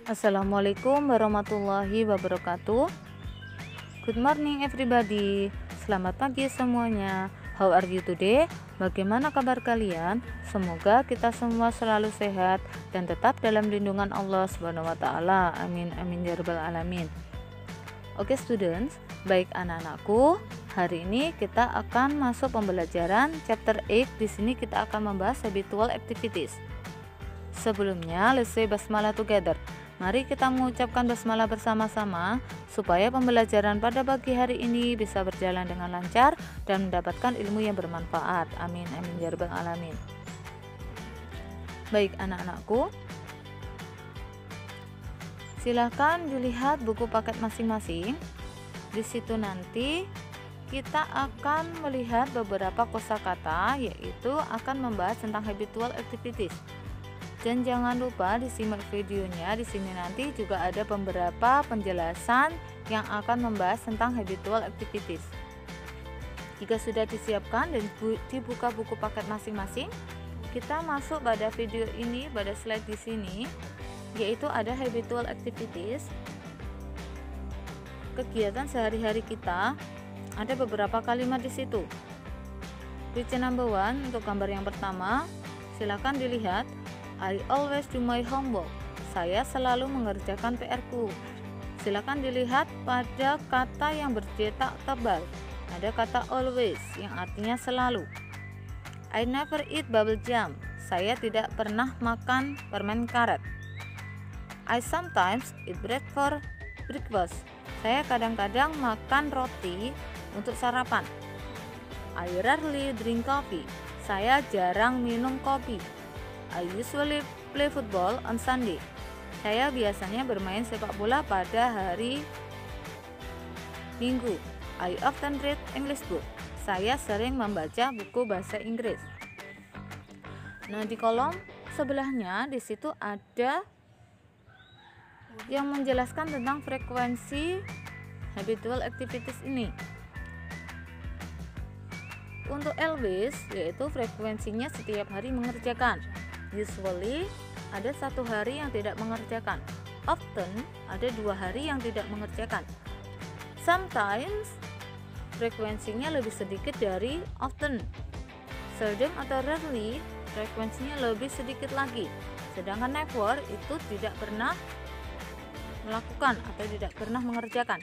Assalamualaikum warahmatullahi wabarakatuh. Good morning everybody. Selamat pagi semuanya. How are you today? Bagaimana kabar kalian? Semoga kita semua selalu sehat dan tetap dalam lindungan Allah Subhanahu wa taala. Amin amin ya rabbal alamin. Oke students, baik anak-anakku, hari ini kita akan masuk pembelajaran chapter 8. Di sini kita akan membahas habitual activities. Sebelumnya, let's say basmalah together. Mari kita mengucapkan basmalah bersama-sama supaya pembelajaran pada pagi hari ini bisa berjalan dengan lancar dan mendapatkan ilmu yang bermanfaat. Amin amin ya rabbal alamin. Baik anak-anakku, silahkan dilihat buku paket masing-masing. Di situ nanti kita akan melihat beberapa kosakata, yaitu akan membahas tentang habitual activities. Dan jangan lupa disimak videonya. Di sini nanti juga ada beberapa penjelasan yang akan membahas tentang habitual activities. Jika sudah disiapkan dan dibuka buku paket masing-masing, kita masuk pada video ini, pada slide di sini, yaitu ada habitual activities. Kegiatan sehari-hari kita, ada beberapa kalimat di situ. Page number 1 untuk gambar yang pertama, silakan dilihat. I always do my homework. Saya selalu mengerjakan PR-ku. Silakan dilihat pada kata yang bercetak tebal. Ada kata always yang artinya selalu. I never eat bubble gum. Saya tidak pernah makan permen karet. I sometimes eat bread for breakfast. Saya kadang-kadang makan roti untuk sarapan. I rarely drink coffee. Saya jarang minum kopi. I usually play football on Sunday. Saya biasanya bermain sepak bola pada hari Minggu. I often read English book. Saya sering membaca buku bahasa Inggris. Nah, di kolom sebelahnya di situ ada yang menjelaskan tentang frekuensi habitual activities ini. Untuk always, yaitu frekuensinya setiap hari mengerjakan. Usually, ada 1 hari yang tidak mengerjakan. Often, ada 2 hari yang tidak mengerjakan. Sometimes, frekuensinya lebih sedikit dari often. Seldom atau rarely, frekuensinya lebih sedikit lagi. Sedangkan never itu tidak pernah melakukan atau tidak pernah mengerjakan.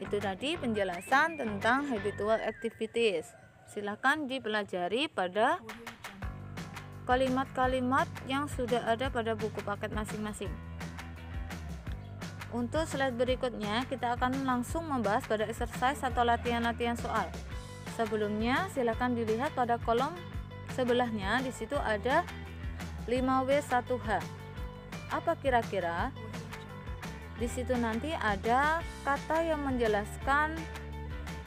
Itu tadi penjelasan tentang habitual activities. Silakan dipelajari pada kalimat-kalimat yang sudah ada pada buku paket masing-masing. Untuk slide berikutnya, kita akan langsung membahas pada exercise atau latihan-latihan soal. Sebelumnya, silakan dilihat pada kolom sebelahnya. Di situ ada 5W1H. Apa kira-kira? Di situ nanti ada kata yang menjelaskan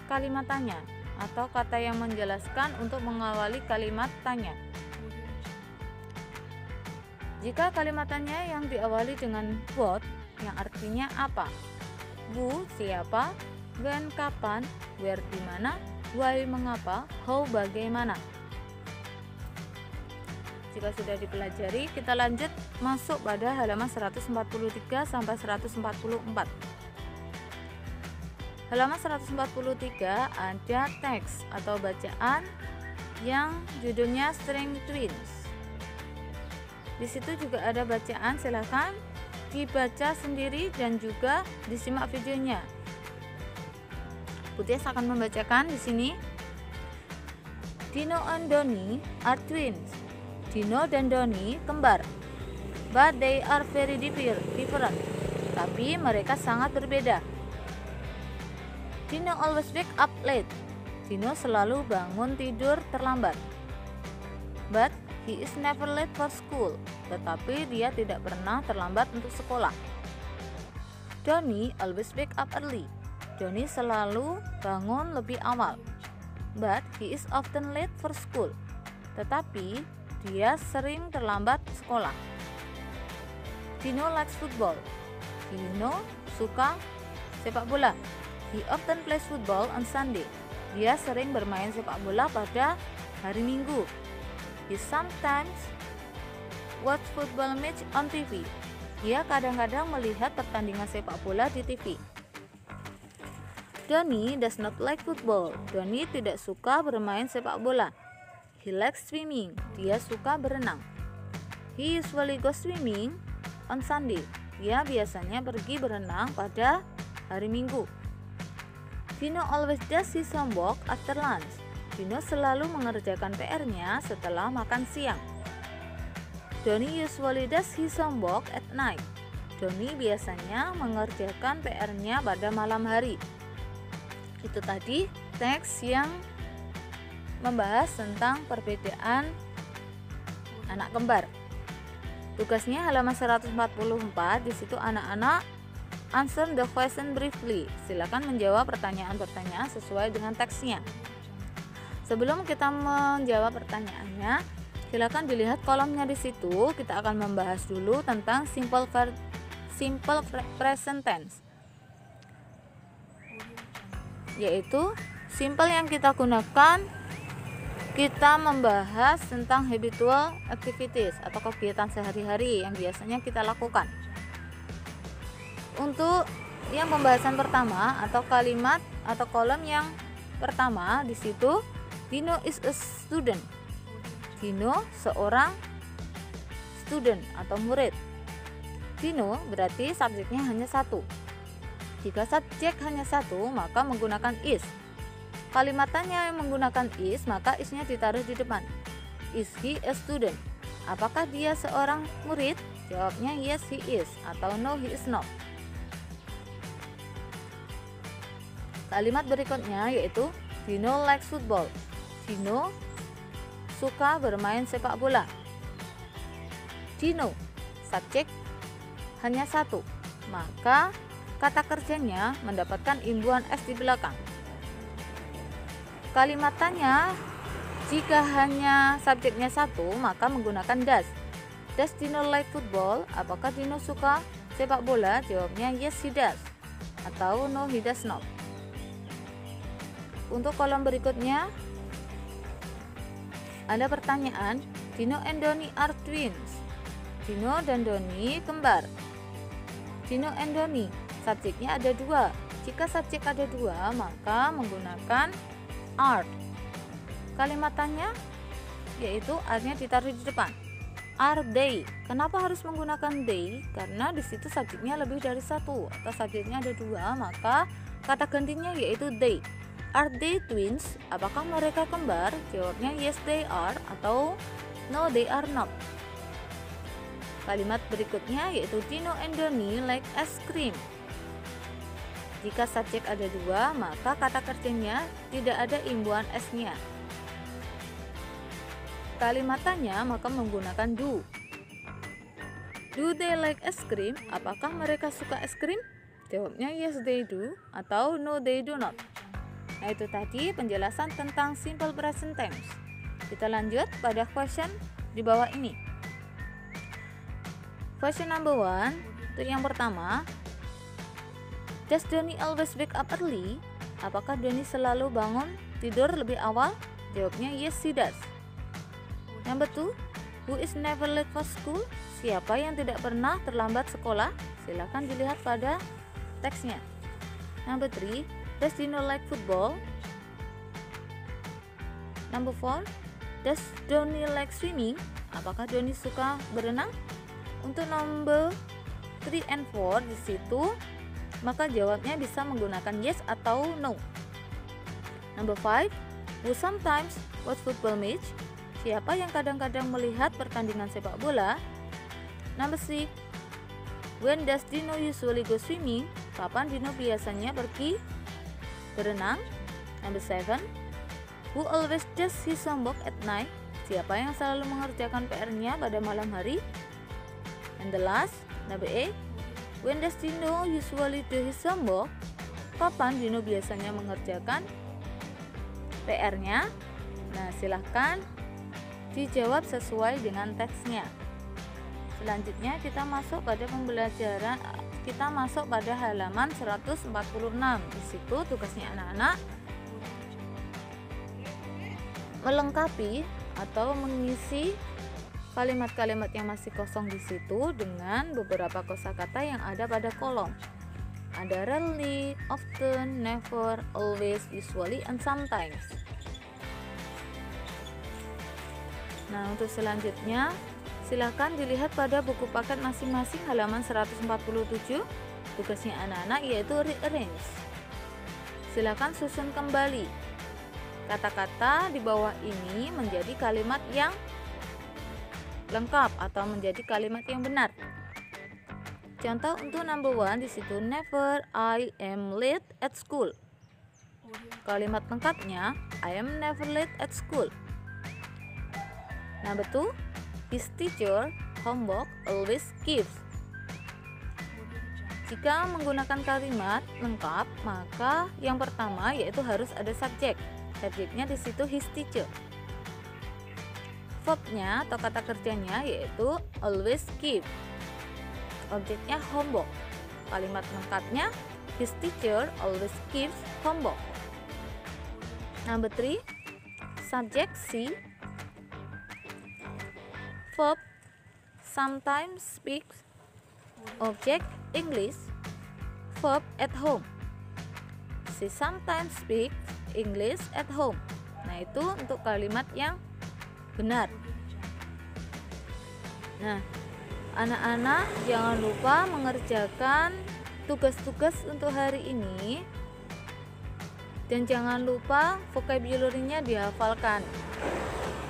kalimat tanya atau kata yang menjelaskan untuk mengawali kalimat tanya. Jika kalimat tanya yang diawali dengan what, yang artinya apa? Who, siapa? When, kapan? Where, di mana? Why, mengapa? How, bagaimana? Jika sudah dipelajari, kita lanjut masuk pada halaman 143 sampai 144. Halaman 143 ada teks atau bacaan yang judulnya String Twins. Di situ juga ada bacaan, silahkan dibaca sendiri dan juga disimak videonya. Putih akan membacakan di sini. Dino and Donnie are twins. Dino dan Donnie kembar. But they are very different. Tapi mereka sangat berbeda. Dino always wake up late. Dino selalu bangun tidur terlambat. But he is never late for school. Tetapi dia tidak pernah terlambat untuk sekolah. Donnie always wake up early. Donnie selalu bangun lebih awal. But he is often late for school. Tetapi dia sering terlambat sekolah. Dino likes football. Dino suka sepak bola. He often plays football on Sunday. Dia sering bermain sepak bola pada hari Minggu. He sometimes watch football match on TV. Dia kadang-kadang melihat pertandingan sepak bola di TV. Donnie does not like football. Donnie tidak suka bermain sepak bola. He likes swimming. Dia suka berenang. He usually goes swimming on Sunday. Dia biasanya pergi berenang pada hari Minggu. Dino always does his homework after lunch. Dino selalu mengerjakan PR-nya setelah makan siang. Donnie usually does his homework at night. Donnie biasanya mengerjakan PR-nya pada malam hari. Itu tadi teks yang membahas tentang perbedaan anak kembar. Tugasnya halaman 144. Di situ anak-anak answer the question briefly. Silakan menjawab pertanyaan-pertanyaan sesuai dengan teksnya. Sebelum kita menjawab pertanyaannya, silakan dilihat kolomnya di situ. Kita akan membahas dulu tentang simple present tense, yaitu simple yang kita gunakan. Kita membahas tentang habitual activities atau kegiatan sehari-hari yang biasanya kita lakukan. Untuk yang pembahasan pertama atau kalimat atau kolom yang pertama, di situ Dino is a student. Dino seorang student atau murid. Dino berarti subjeknya hanya satu. Jika subjek hanya satu, maka menggunakan is. Kalimatannya yang menggunakan is, maka isnya ditaruh di depan. Is he a student? Apakah dia seorang murid? Jawabnya yes he is atau no he is not. Kalimat berikutnya yaitu Dino likes football. Dino suka bermain sepak bola. Dino, subjek hanya satu, maka kata kerjanya mendapatkan imbuhan S di belakang. Kalimatannya jika hanya subjeknya satu, maka menggunakan does. Does Dino like football? Apakah Dino suka sepak bola? Jawabnya yes he does atau no he does not. Untuk kolom berikutnya ada pertanyaan, Dino and Donnie are twins. Dino dan Donnie kembar. Dino and Donnie, subjeknya ada dua. Jika subjek ada dua, maka menggunakan are. Kalimatannya yaitu are-nya ditaruh di depan. Are they? Kenapa harus menggunakan they? Karena di situ subjeknya lebih dari satu atau subjeknya ada dua, maka kata gantinya yaitu they. Are they twins? Apakah mereka kembar? Jawabnya yes they are atau no they are not. Kalimat berikutnya yaitu Dino and Donnie like ice cream. Jika subjek ada dua, maka kata kerjanya tidak ada imbuhan S-nya. Kalimatannya maka menggunakan do. Do they like ice cream? Apakah mereka suka es krim? Jawabnya yes they do atau no they do not. Nah, itu tadi penjelasan tentang simple present tense. Kita lanjut pada question di bawah ini. Question number 1, untuk yang pertama, does Donnie always wake up early? Apakah Donnie selalu bangun tidur lebih awal? Jawabnya yes he does. Number 2, who is never late for school? Siapa yang tidak pernah terlambat sekolah? Silakan dilihat pada teksnya. Number 3, does Dino like football? Number 4, does Donnie like swimming? Apakah Donnie suka berenang? Untuk number 3 and 4 di situ, maka jawabnya bisa menggunakan yes atau no. Number 5, who sometimes watch football match? Siapa yang kadang-kadang melihat pertandingan sepak bola? Number 6, when does Dino usually go swimming? Kapan Dino biasanya pergi berenang? Number 7, who always does his homework at night? Siapa yang selalu mengerjakan PR-nya pada malam hari? And the last, number 8, when does Dino usually do his homework? Kapan Dino biasanya mengerjakan PR-nya? Nah, silahkan dijawab sesuai dengan teksnya. Selanjutnya kita masuk pada pembelajaran, kita masuk pada halaman 146. Di situ tugasnya anak-anak melengkapi atau mengisi kalimat-kalimat yang masih kosong di situ dengan beberapa kosakata yang ada pada kolom. Ada rarely, often, never, always, usually, and sometimes. Nah, untuk selanjutnya, silakan dilihat pada buku paket masing-masing halaman 147. Tugasnya anak-anak yaitu rearrange. Silakan susun kembali kata-kata di bawah ini menjadi kalimat yang lengkap atau menjadi kalimat yang benar. Contoh untuk number 1 di situ, never I am late at school. Kalimat lengkapnya, I am never late at school. Number 2, his teacher homework always gives. Jika menggunakan kalimat lengkap, maka yang pertama yaitu harus ada subjek. Subjeknya di situ his teacher. Verbnya atau kata kerjanya yaitu always give. Objeknya homework. Kalimat lengkapnya his teacher always gives homework. Number 3, subjek C. Verb sometimes speaks. Object English. Verb at home. She sometimes speaks English at home. Nah, itu untuk kalimat yang benar. Nah, anak-anak jangan lupa mengerjakan tugas-tugas untuk hari ini dan jangan lupa vocabulary-nya dihafalkan,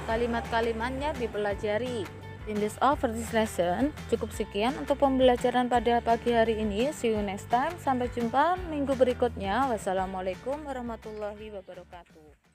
kalimat-kalimatnya dipelajari. In this all for this lesson, cukup sekian untuk pembelajaran pada pagi hari ini. See you next time. Sampai jumpa minggu berikutnya. Wassalamualaikum warahmatullahi wabarakatuh.